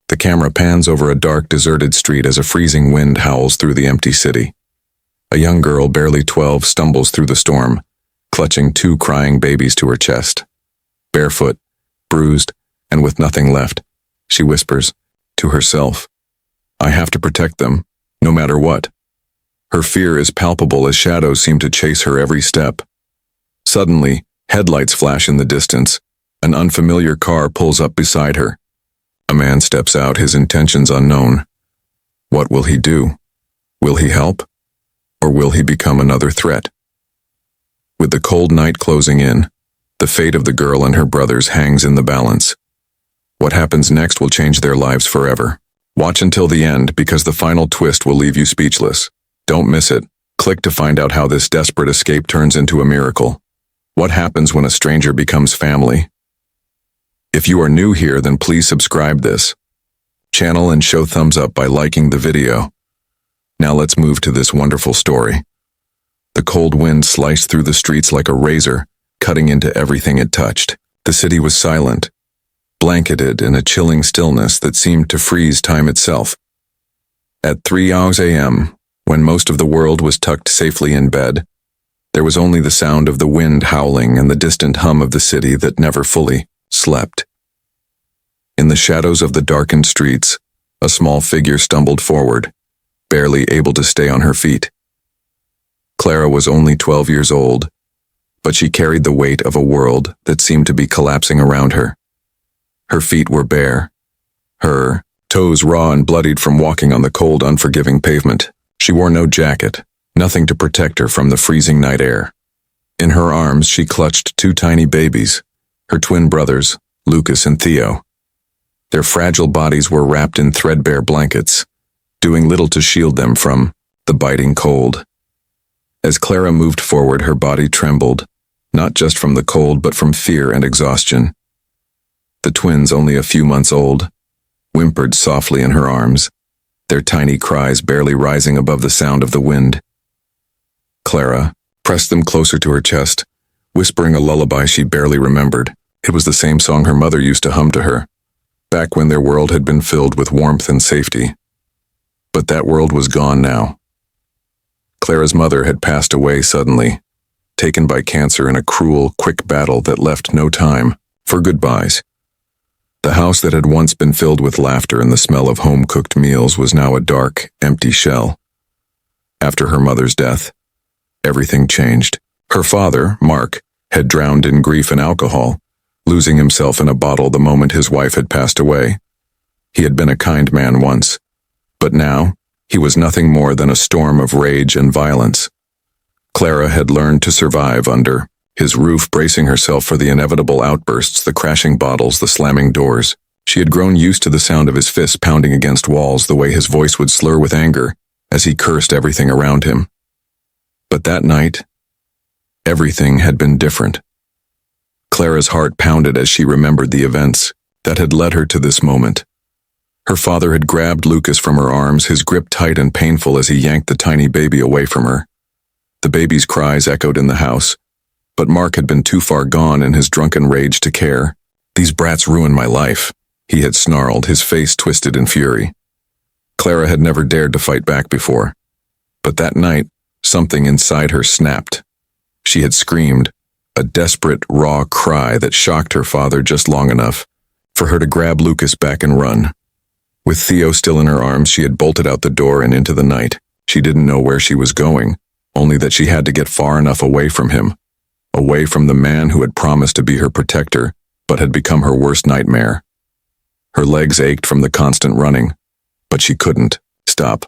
The camera pans over a dark, deserted street as a freezing wind howls through the empty city. A young girl, barely 12, stumbles through the storm, clutching 2 crying babies to her chest. Barefoot, bruised, and with nothing left, she whispers, to herself, "I have to protect them, no matter what." Her fear is palpable as shadows seem to chase her every step. Suddenly, headlights flash in the distance. An unfamiliar car pulls up beside her. A man steps out, his intentions unknown. What will he do? Will he help? Or will he become another threat? With the cold night closing in, the fate of the girl and her brothers hangs in the balance. What happens next will change their lives forever. Watch until the end, because the final twist will leave you speechless. Don't miss it. Click to find out how this desperate escape turns into a miracle. What happens when a stranger becomes family? If you are new here, then please subscribe this channel and show thumbs up by liking the video. Now let's move to this wonderful story. The cold wind sliced through the streets like a razor, cutting into everything it touched. The city was silent, blanketed in a chilling stillness that seemed to freeze time itself. At 3 a.m., when most of the world was tucked safely in bed, there was only the sound of the wind howling and the distant hum of the city that never fully slept. In the shadows of the darkened streets, a small figure stumbled forward, barely able to stay on her feet. Clara was only 12 years old, but she carried the weight of a world that seemed to be collapsing around her. Her feet were bare, her toes raw and bloodied from walking on the cold, unforgiving pavement. She wore no jacket, nothing to protect her from the freezing night air. In her arms, she clutched 2 tiny babies, her twin brothers, Lucas and Theo. Their fragile bodies were wrapped in threadbare blankets, doing little to shield them from the biting cold. As Clara moved forward, her body trembled, not just from the cold but from fear and exhaustion. The twins, only a few months old, whimpered softly in her arms, their tiny cries barely rising above the sound of the wind. Clara pressed them closer to her chest, whispering a lullaby she barely remembered. It was the same song her mother used to hum to her, back when their world had been filled with warmth and safety. But that world was gone now. Clara's mother had passed away suddenly, taken by cancer in a cruel, quick battle that left no time for goodbyes. The house that had once been filled with laughter and the smell of home-cooked meals was now a dark, empty shell. After her mother's death, everything changed. Her father, Mark, had drowned in grief and alcohol, losing himself in a bottle the moment his wife had passed away. He had been a kind man once, but now he was nothing more than a storm of rage and violence. Clara had learned to survive under his roof, bracing herself for the inevitable outbursts, the crashing bottles, the slamming doors. She had grown used to the sound of his fists pounding against walls, the way his voice would slur with anger as he cursed everything around him. But that night, everything had been different. Clara's heart pounded as she remembered the events that had led her to this moment. Her father had grabbed Lucas from her arms, his grip tight and painful as he yanked the tiny baby away from her. The baby's cries echoed in the house, but Mark had been too far gone in his drunken rage to care. "These brats ruined my life," he had snarled, his face twisted in fury. Clara had never dared to fight back before, but that night, something inside her snapped. She had screamed, a desperate, raw cry that shocked her father just long enough for her to grab Lucas back and run. With Theo still in her arms, she had bolted out the door and into the night. She didn't know where she was going, only that she had to get far enough away from him, away from the man who had promised to be her protector, but had become her worst nightmare. Her legs ached from the constant running, but she couldn't stop.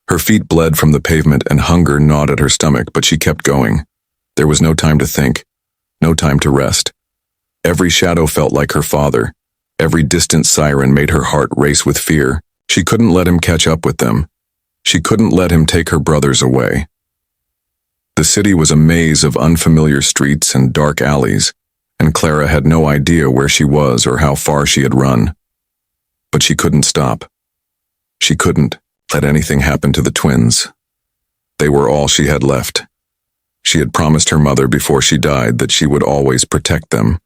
Her feet bled from the pavement and hunger gnawed at her stomach, but she kept going. There was no time to think, no time to rest. Every shadow felt like her father. Every distant siren made her heart race with fear. She couldn't let him catch up with them. She couldn't let him take her brothers away. The city was a maze of unfamiliar streets and dark alleys, and Clara had no idea where she was or how far she had run. But she couldn't stop. She couldn't let anything happen to the twins. They were all she had left. She had promised her mother before she died that she would always protect them,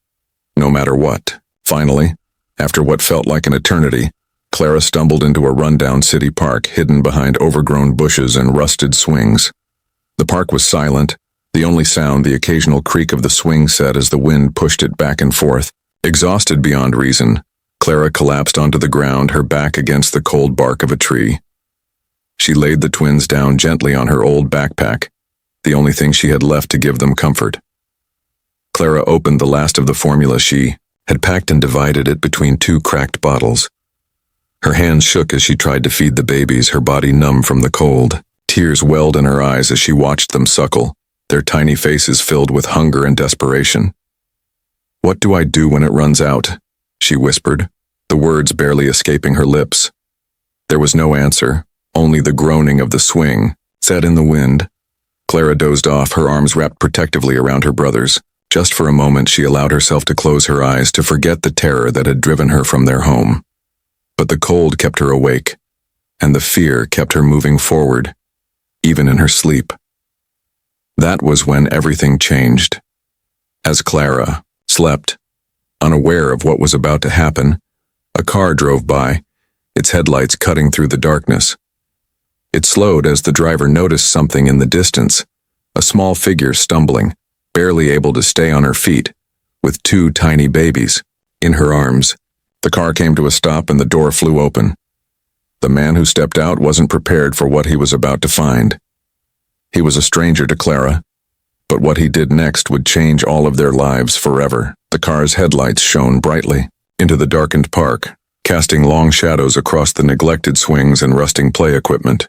no matter what. Finally, after what felt like an eternity, Clara stumbled into a rundown city park hidden behind overgrown bushes and rusted swings. The park was silent, the only sound the occasional creak of the swing set as the wind pushed it back and forth. Exhausted beyond reason, Clara collapsed onto the ground, her back against the cold bark of a tree. She laid the twins down gently on her old backpack, the only thing she had left to give them comfort. Clara opened the last of the formula she had packed and divided it between two cracked bottles. Her hands shook as she tried to feed the babies, her body numb from the cold. Tears welled in her eyes as she watched them suckle, their tiny faces filled with hunger and desperation. "What do I do when it runs out?" she whispered, the words barely escaping her lips. There was no answer, only the groaning of the swing, set in the wind. Clara dozed off, her arms wrapped protectively around her brothers. Just for a moment she allowed herself to close her eyes, to forget the terror that had driven her from their home. But the cold kept her awake, and the fear kept her moving forward, even in her sleep. That was when everything changed. As Clara slept, unaware of what was about to happen, a car drove by, its headlights cutting through the darkness. It slowed as the driver noticed something in the distance, a small figure stumbling, barely able to stay on her feet, with two tiny babies in her arms. The car came to a stop and the door flew open. The man who stepped out wasn't prepared for what he was about to find. He was a stranger to Clara, but what he did next would change all of their lives forever. The car's headlights shone brightly into the darkened park, casting long shadows across the neglected swings and rusting play equipment.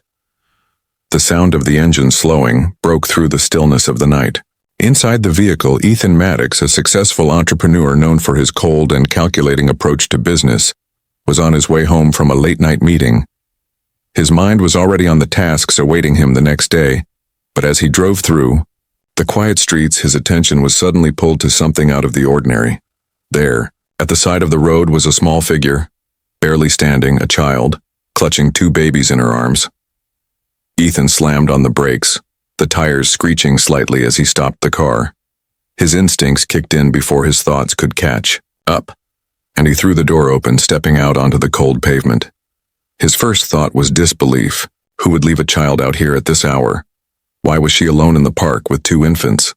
The sound of the engine slowing broke through the stillness of the night. Inside the vehicle, Ethan Maddox, a successful entrepreneur known for his cold and calculating approach to business, was on his way home from a late-night meeting. His mind was already on the tasks awaiting him the next day, but as he drove through the quiet streets, his attention was suddenly pulled to something out of the ordinary. There, at the side of the road, was a small figure, barely standing, a child, clutching two babies in her arms. Ethan slammed on the brakes, the tires screeching slightly as he stopped the car. His instincts kicked in before his thoughts could catch up, and he threw the door open, stepping out onto the cold pavement. His first thought was disbelief. Who would leave a child out here at this hour? Why was she alone in the park with two infants?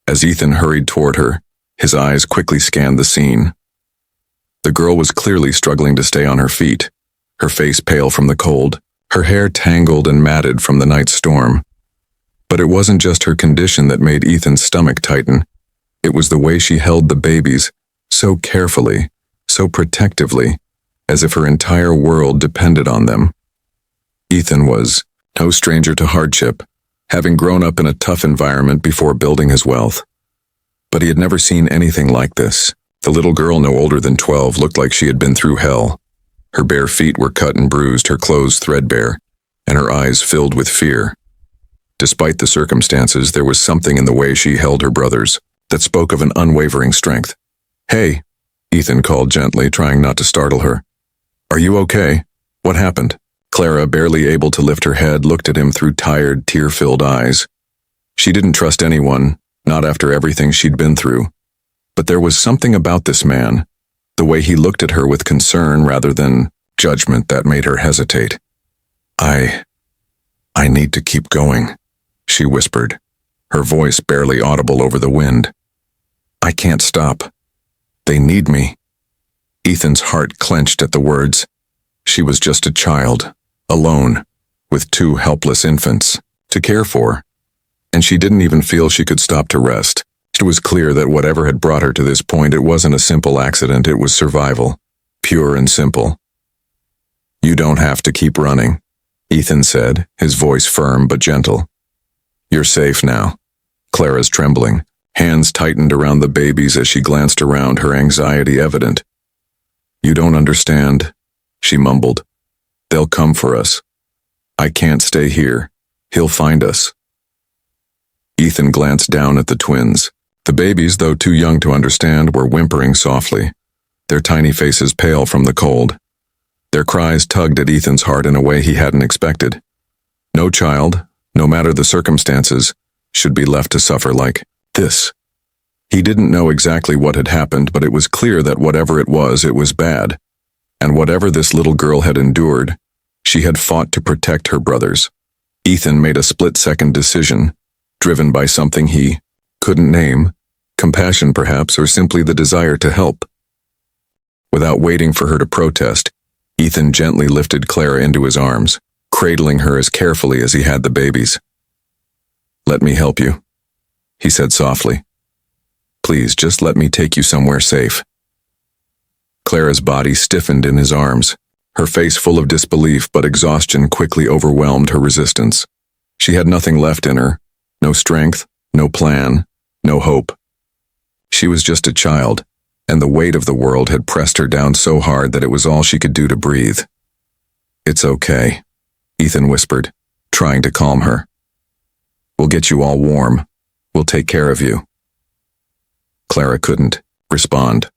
As Ethan hurried toward her, his eyes quickly scanned the scene. The girl was clearly struggling to stay on her feet, her face pale from the cold, her hair tangled and matted from the night storm. But it wasn't just her condition that made Ethan's stomach tighten. It was the way she held the babies, so carefully, so protectively, as if her entire world depended on them. Ethan was no stranger to hardship, having grown up in a tough environment before building his wealth. But he had never seen anything like this. The little girl, no older than 12, looked like she had been through hell. Her bare feet were cut and bruised, her clothes threadbare, and her eyes filled with fear. Despite the circumstances, there was something in the way she held her brothers that spoke of an unwavering strength. "Hey," Ethan called gently, trying not to startle her. "Are you okay? What happened?" Clara, barely able to lift her head, looked at him through tired, tear-filled eyes. She didn't trust anyone, not after everything she'd been through. But there was something about this man, the way he looked at her with concern rather than judgment, that made her hesitate. I need to keep going," she whispered, her voice barely audible over the wind. "I can't stop. They need me." Ethan's heart clenched at the words. She was just a child, alone, with two helpless infants to care for, and she didn't even feel she could stop to rest. It was clear that whatever had brought her to this point, it wasn't a simple accident, it was survival, pure and simple. "You don't have to keep running," Ethan said, his voice firm but gentle. "You're safe now." Clara's trembling, hands tightened around the babies as she glanced around, her anxiety evident. "You don't understand," she mumbled. "They'll come for us. I can't stay here. He'll find us." Ethan glanced down at the twins. The babies, though too young to understand, were whimpering softly, their tiny faces pale from the cold. Their cries tugged at Ethan's heart in a way he hadn't expected. No child, no matter the circumstances, should be left to suffer like this. He didn't know exactly what had happened, but it was clear that whatever it was bad. And whatever this little girl had endured, she had fought to protect her brothers. Ethan made a split-second decision, driven by something he couldn't name, compassion perhaps, or simply the desire to help. Without waiting for her to protest, Ethan gently lifted Clara into his arms, cradling her as carefully as he had the babies. "Let me help you," he said softly. "Please, just let me take you somewhere safe." Clara's body stiffened in his arms, her face full of disbelief, but exhaustion quickly overwhelmed her resistance. She had nothing left in her, no strength, no plan, no hope. She was just a child, and the weight of the world had pressed her down so hard that it was all she could do to breathe. "It's okay," Ethan whispered, trying to calm her. "We'll get you all warm. We'll take care of you." Clara couldn't respond.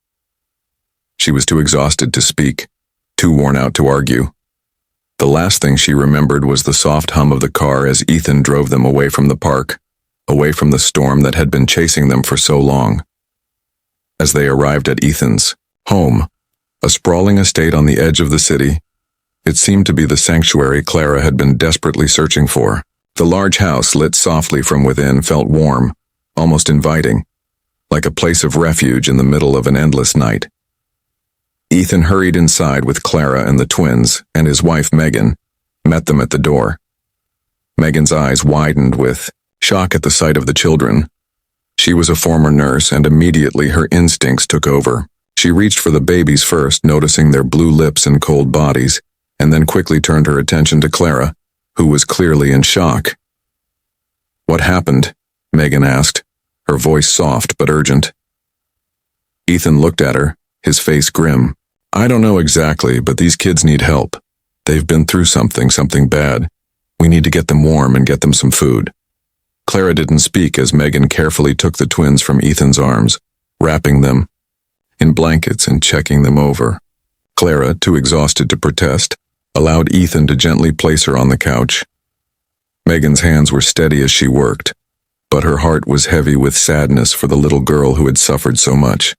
She was too exhausted to speak, too worn out to argue. The last thing she remembered was the soft hum of the car as Ethan drove them away from the park, away from the storm that had been chasing them for so long. As they arrived at Ethan's home, a sprawling estate on the edge of the city, it seemed to be the sanctuary Clara had been desperately searching for. The large house, lit softly from within, felt warm, almost inviting, like a place of refuge in the middle of an endless night. Ethan hurried inside with Clara and the twins, and his wife Megan met them at the door. Megan's eyes widened with shock at the sight of the children. She was a former nurse, and immediately her instincts took over. She reached for the babies first, noticing their blue lips and cold bodies, and then quickly turned her attention to Clara, who was clearly in shock. "What happened?" Megan asked, her voice soft but urgent. Ethan looked at her, his face grim. "I don't know exactly, but these kids need help. They've been through something bad. We need to get them warm and get them some food." Clara didn't speak as Megan carefully took the twins from Ethan's arms, wrapping them in blankets and checking them over. Clara, too exhausted to protest, allowed Ethan to gently place her on the couch. Megan's hands were steady as she worked, but her heart was heavy with sadness for the little girl who had suffered so much.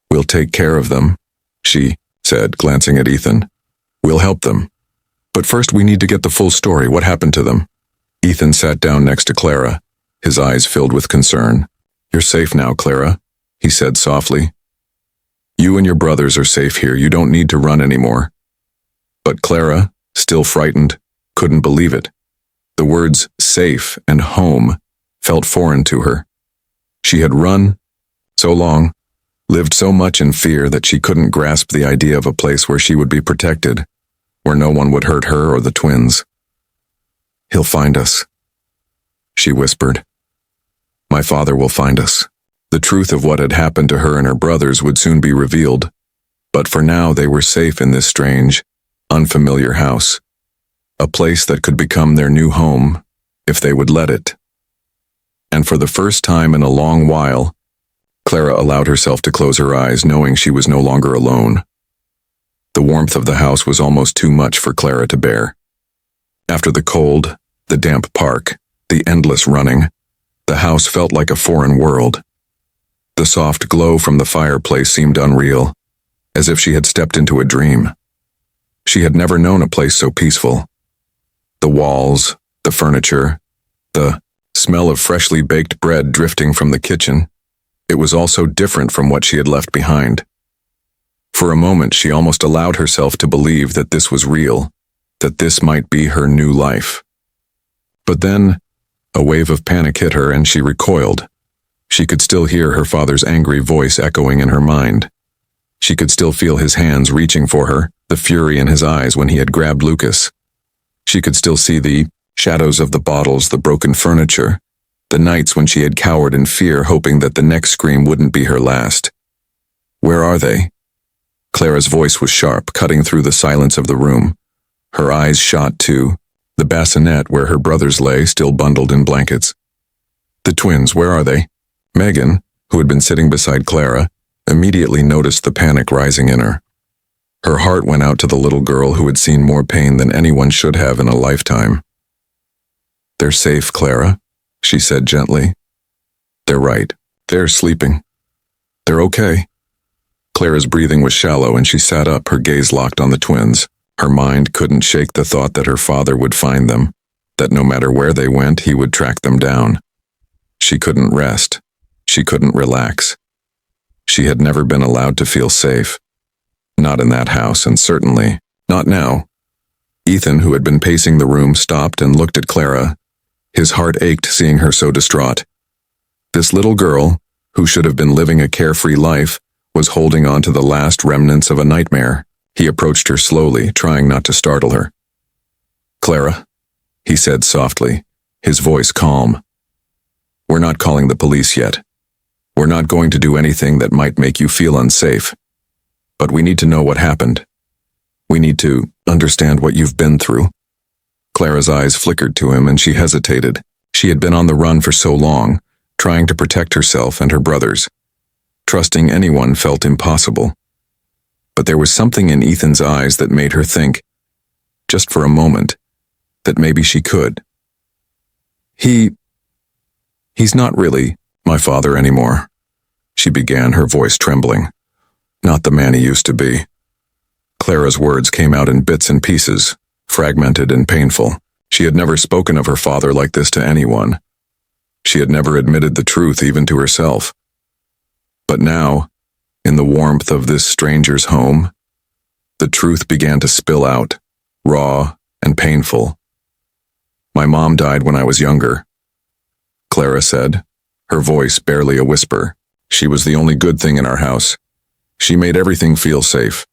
"We'll take care of them," she said, glancing at Ethan. "We'll help them. But first we need to get the full story. What happened to them?" Ethan sat down next to Clara, his eyes filled with concern. "You're safe now, Clara," he said softly. "You and your brothers are safe here. You don't need to run anymore." But Clara, still frightened, couldn't believe it. The words safe and home felt foreign to her. She had run so long, lived so much in fear that she couldn't grasp the idea of a place where she would be protected, where no one would hurt her or the twins. "He'll find us," she whispered. "My father will find us." The truth of what had happened to her and her brothers would soon be revealed, but for now they were safe in this strange, unfamiliar house, a place that could become their new home if they would let it. And for the first time in a long while, Clara allowed herself to close her eyes, knowing she was no longer alone. The warmth of the house was almost too much for Clara to bear. After the cold, the damp park, the endless running, the house felt like a foreign world. The soft glow from the fireplace seemed unreal, as if she had stepped into a dream. She had never known a place so peaceful. The walls, the furniture, the smell of freshly baked bread drifting from the kitchen. It was all so different from what she had left behind. For a moment, she almost allowed herself to believe that this was real, that this might be her new life. But then, a wave of panic hit her and she recoiled. She could still hear her father's angry voice echoing in her mind. She could still feel his hands reaching for her, the fury in his eyes when he had grabbed Lucas. She could still see the shadows of the bottles, the broken furniture, the nights when she had cowered in fear, hoping that the next scream wouldn't be her last. "Where are they?" Clara's voice was sharp, cutting through the silence of the room. Her eyes shot to the bassinet where her brothers lay, still bundled in blankets. "The twins, where are they?" Megan, who had been sitting beside Clara, immediately noticed the panic rising in her. Her heart went out to the little girl who had seen more pain than anyone should have in a lifetime. "They're safe, Clara," she said gently. "They're right. They're sleeping. They're okay." Clara's breathing was shallow and she sat up, her gaze locked on the twins. Her mind couldn't shake the thought that her father would find them, that no matter where they went, he would track them down. She couldn't rest. She couldn't relax. She had never been allowed to feel safe. Not in that house, and certainly not now. Ethan, who had been pacing the room, stopped and looked at Clara. His heart ached seeing her so distraught. This little girl, who should have been living a carefree life, was holding on to the last remnants of a nightmare. He approached her slowly, trying not to startle her. "Clara," he said softly, his voice calm. "We're not calling the police yet. We're not going to do anything that might make you feel unsafe. But we need to know what happened. We need to understand what you've been through." Clara's eyes flickered to him and she hesitated. She had been on the run for so long, trying to protect herself and her brothers. Trusting anyone felt impossible. But there was something in Ethan's eyes that made her think, just for a moment, that maybe she could. He's not really my father anymore," she began, her voice trembling. "Not the man he used to be." Clara's words came out in bits and pieces, fragmented and painful. She had never spoken of her father like this to anyone. She had never admitted the truth even to herself. But now, in the warmth of this stranger's home, the truth began to spill out, raw and painful. "My mom died when I was younger," Clara said, her voice barely a whisper. "She was the only good thing in our house. She made everything feel safe.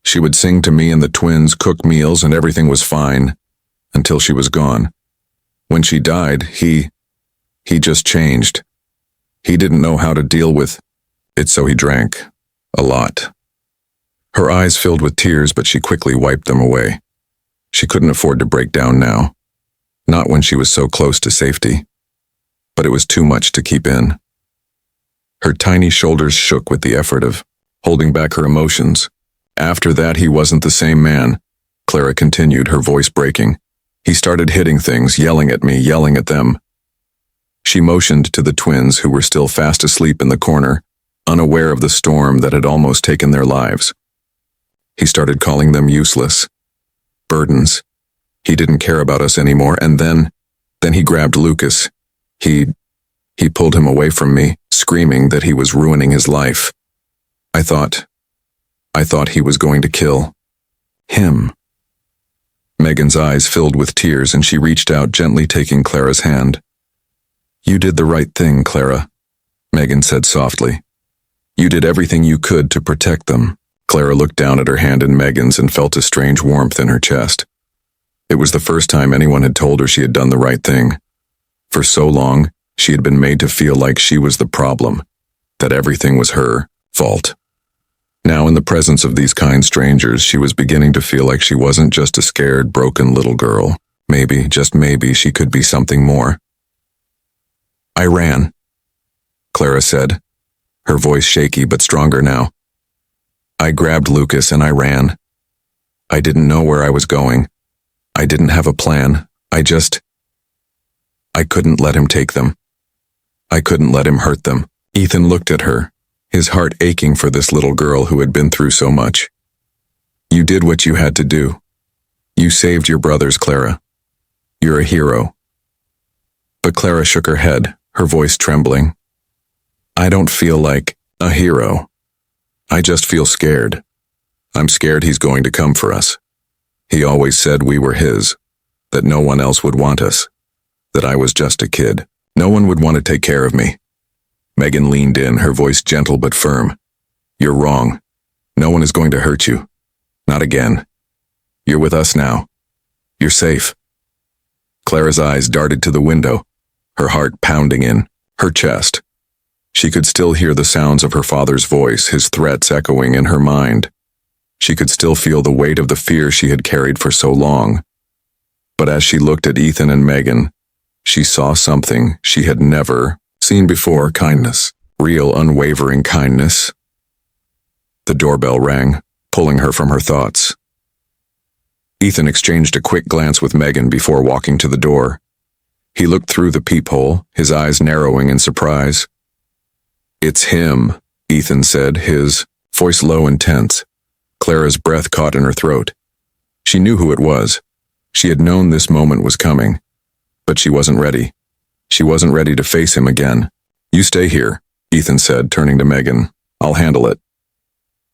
She would sing to me and the twins, cook meals, and everything was fine, until she was gone. When she died, he just changed. He didn't know how to deal with it, so he drank. A lot." Her eyes filled with tears, but she quickly wiped them away. She couldn't afford to break down now. Not when she was so close to safety. But it was too much to keep in. Her tiny shoulders shook with the effort of holding back her emotions. "After that, he wasn't the same man," Clara continued, her voice breaking. "He started hitting things, yelling at me, yelling at them." She motioned to the twins, who were still fast asleep in the corner, unaware of the storm that had almost taken their lives. He started calling them useless. Burdens. He didn't care about us anymore, and then he grabbed Lucas. He pulled him away from me, screaming that he was ruining his life. I thought he was going to kill him." Megan's eyes filled with tears and she reached out, gently taking Clara's hand. "You did the right thing, Clara," Megan said softly. "You did everything you could to protect them." Clara looked down at her hand in Megan's and felt a strange warmth in her chest. It was the first time anyone had told her she had done the right thing. For so long, she had been made to feel like she was the problem, that everything was her fault. Now, in the presence of these kind strangers, she was beginning to feel like she wasn't just a scared, broken little girl. Maybe, just maybe, she could be something more. "I ran," Clara said, her voice shaky but stronger now. "I grabbed Lucas and I ran. I didn't know where I was going. I didn't have a plan. I couldn't let him take them. I couldn't let him hurt them." Ethan looked at her, his heart aching for this little girl who had been through so much. "You did what you had to do. You saved your brothers, Clara. You're a hero." But Clara shook her head, her voice trembling. "I don't feel like a hero. I just feel scared. I'm scared he's going to come for us. He always said we were his, that no one else would want us, that I was just a kid. No one would want to take care of me." Megan leaned in, her voice gentle but firm. "You're wrong. No one is going to hurt you. Not again. You're with us now. You're safe." Clara's eyes darted to the window, her heart pounding in her chest. She could still hear the sounds of her father's voice, his threats echoing in her mind. She could still feel the weight of the fear she had carried for so long. But as she looked at Ethan and Megan, she saw something she had never seen before: kindness, real unwavering kindness. The doorbell rang, pulling her from her thoughts. Ethan exchanged a quick glance with Megan before walking to the door. He looked through the peephole, his eyes narrowing in surprise. "It's him," Ethan said, his voice low and tense. Clara's breath caught in her throat. She knew who it was. She had known this moment was coming. But she wasn't ready. She wasn't ready to face him again. You stay here, Ethan said, turning to Megan. I'll handle it.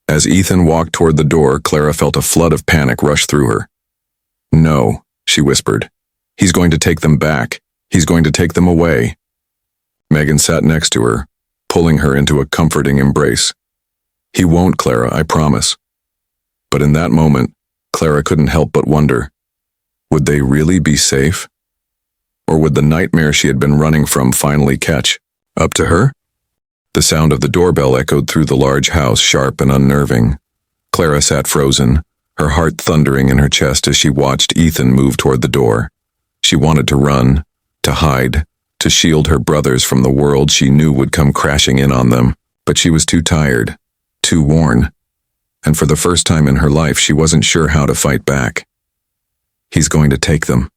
As Ethan walked toward the door, Clara felt a flood of panic rush through her. No, she whispered. He's going to take them back. He's going to take them away. Megan sat next to her, pulling her into a comforting embrace. He won't, Clara, I promise. But in that moment, Clara couldn't help but wonder, would they really be safe? Or would the nightmare she had been running from finally catch up to her? The sound of the doorbell echoed through the large house, sharp and unnerving. Clara sat frozen, her heart thundering in her chest as she watched Ethan move toward the door. She wanted to run, to hide, to shield her brothers from the world she knew would come crashing in on them, but she was too tired, too worn, and for the first time in her life she wasn't sure how to fight back. He's going to take them,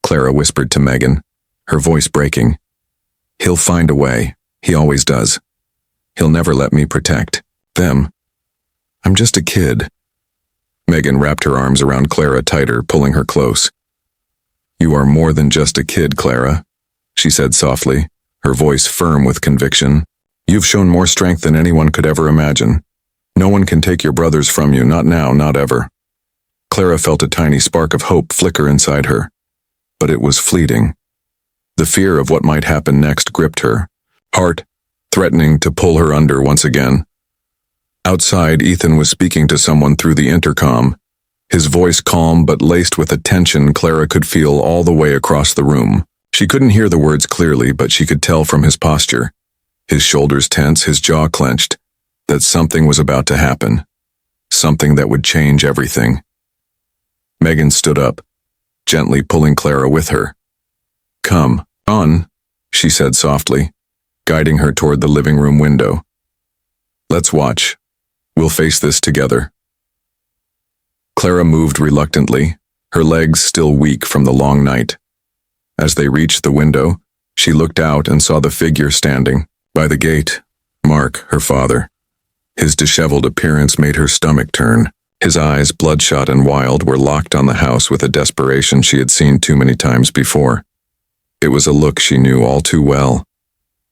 Clara whispered to Megan, her voice breaking. He'll find a way, he always does. He'll never let me protect them. I'm just a kid. Megan wrapped her arms around Clara tighter, pulling her close. You are more than just a kid, Clara, she said softly, her voice firm with conviction. You've shown more strength than anyone could ever imagine. No one can take your brothers from you, not now, not ever. Clara felt a tiny spark of hope flicker inside her, but it was fleeting. The fear of what might happen next gripped her, heart threatening to pull her under once again. Outside, Ethan was speaking to someone through the intercom, his voice calm but laced with a tension Clara could feel all the way across the room. She couldn't hear the words clearly, but she could tell from his posture, his shoulders tense, his jaw clenched, that something was about to happen, something that would change everything. Megan stood up, gently pulling Clara with her. Come on, she said softly, guiding her toward the living room window. Let's watch. We'll face this together. Clara moved reluctantly, her legs still weak from the long night. As they reached the window, she looked out and saw the figure standing by the gate, Mark, her father. His disheveled appearance made her stomach turn. His eyes, bloodshot and wild, were locked on the house with a desperation she had seen too many times before. It was a look she knew all too well,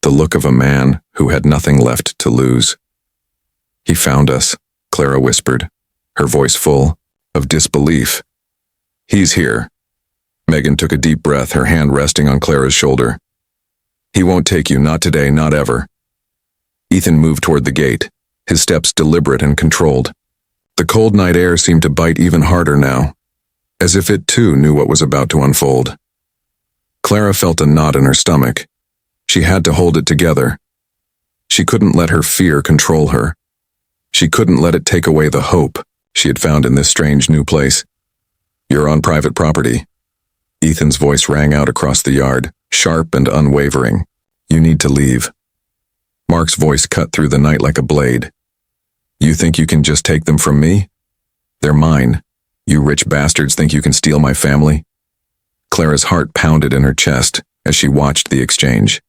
the look of a man who had nothing left to lose. He found us, Clara whispered, her voice full of disbelief. He's here. Megan took a deep breath, her hand resting on Clara's shoulder. He won't take you, not today, not ever. Ethan moved toward the gate, his steps deliberate and controlled. The cold night air seemed to bite even harder now, as if it too knew what was about to unfold. Clara felt a knot in her stomach. She had to hold it together. She couldn't let her fear control her. She couldn't let it take away the hope she had found in this strange new place. You're on private property. Ethan's voice rang out across the yard, sharp and unwavering. You need to leave. Mark's voice cut through the night like a blade. You think you can just take them from me? They're mine. You rich bastards think you can steal my family? Clara's heart pounded in her chest as she watched the exchange.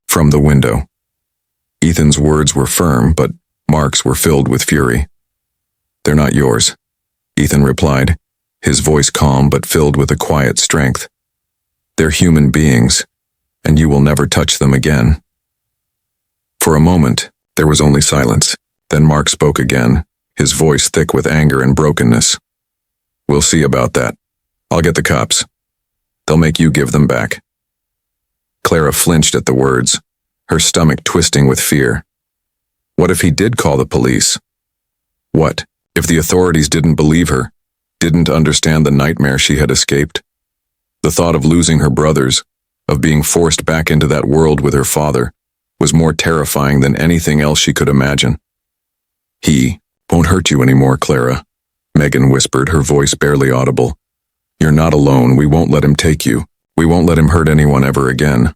From the window. Ethan's words were firm, but Mark's were filled with fury. They're not yours, Ethan replied, his voice calm but filled with a quiet strength. They're human beings, and you will never touch them again. For a moment, there was only silence. Then Mark spoke again, his voice thick with anger and brokenness. We'll see about that. I'll get the cops. They'll make you give them back. Clara flinched at the words, her stomach twisting with fear. What if he did call the police? What if the authorities didn't believe her, didn't understand the nightmare she had escaped? The thought of losing her brothers, of being forced back into that world with her father, was more terrifying than anything else she could imagine. He won't hurt you anymore, Clara, Megan whispered, her voice barely audible. You're not alone. We won't let him take you. We won't let him hurt anyone ever again.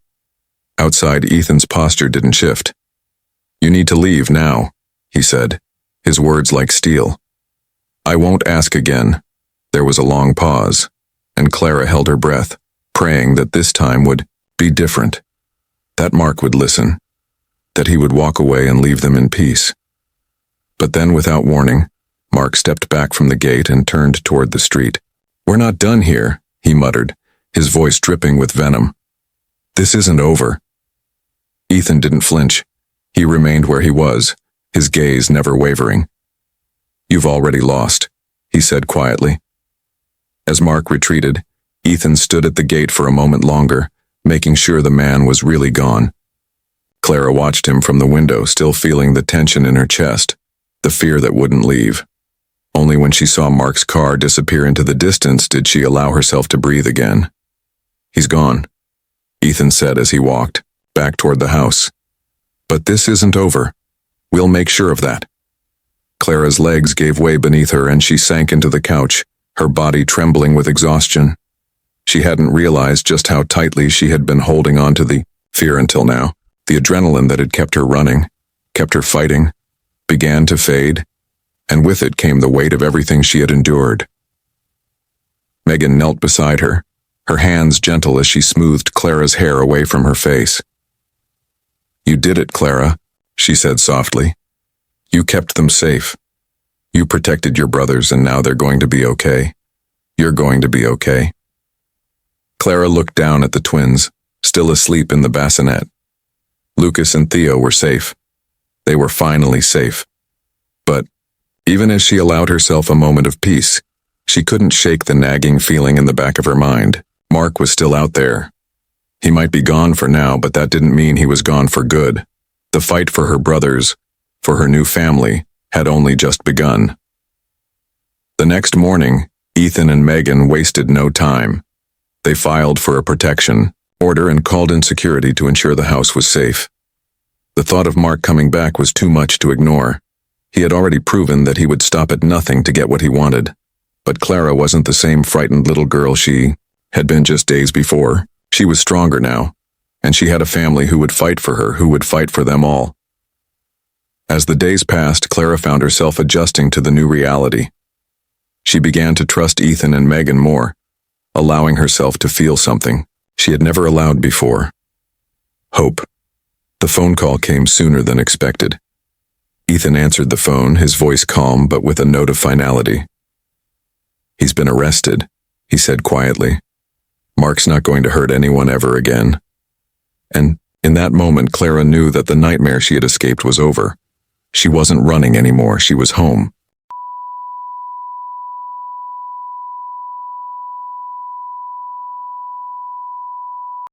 Outside, Ethan's posture didn't shift. You need to leave now, he said, his words like steel. I won't ask again. There was a long pause, and Clara held her breath, praying that this time would be different, that Mark would listen, that he would walk away and leave them in peace. But then, without warning, Mark stepped back from the gate and turned toward the street. "We're not done here," he muttered, his voice dripping with venom. "This isn't over." Ethan didn't flinch. He remained where he was, his gaze never wavering. "You've already lost," he said quietly. As Mark retreated, Ethan stood at the gate for a moment longer, making sure the man was really gone. Clara watched him from the window, still feeling the tension in her chest, the fear that wouldn't leave. Only when she saw Mark's car disappear into the distance did she allow herself to breathe again. "He's gone," Ethan said as he walked back toward the house. "But this isn't over. We'll make sure of that." Clara's legs gave way beneath her and she sank into the couch, her body trembling with exhaustion. She hadn't realized just how tightly she had been holding on to the fear until now. The adrenaline that had kept her running, kept her fighting, began to fade, and with it came the weight of everything she had endured. Megan knelt beside her, her hands gentle as she smoothed Clara's hair away from her face. "You did it, Clara," she said softly. "You kept them safe. You protected your brothers and now they're going to be okay. You're going to be okay." Clara looked down at the twins, still asleep in the bassinet. Lucas and Theo were safe. They were finally safe. But even as she allowed herself a moment of peace, she couldn't shake the nagging feeling in the back of her mind. Mark was still out there. He might be gone for now, but that didn't mean he was gone for good. The fight for her brothers, for her new family, had only just begun. The next morning, Ethan and Megan wasted no time. They filed for a protection order and called in security to ensure the house was safe. The thought of Mark coming back was too much to ignore. He had already proven that he would stop at nothing to get what he wanted. But Clara wasn't the same frightened little girl she had been just days before. She was stronger now, and she had a family who would fight for her, who would fight for them all. As the days passed, Clara found herself adjusting to the new reality. She began to trust Ethan and Megan more, allowing herself to feel something she had never allowed before. Hope. The phone call came sooner than expected. Ethan answered the phone, his voice calm but with a note of finality. "He's been arrested," he said quietly. "Mark's not going to hurt anyone ever again." And in that moment, Clara knew that the nightmare she had escaped was over. She wasn't running anymore, she was home.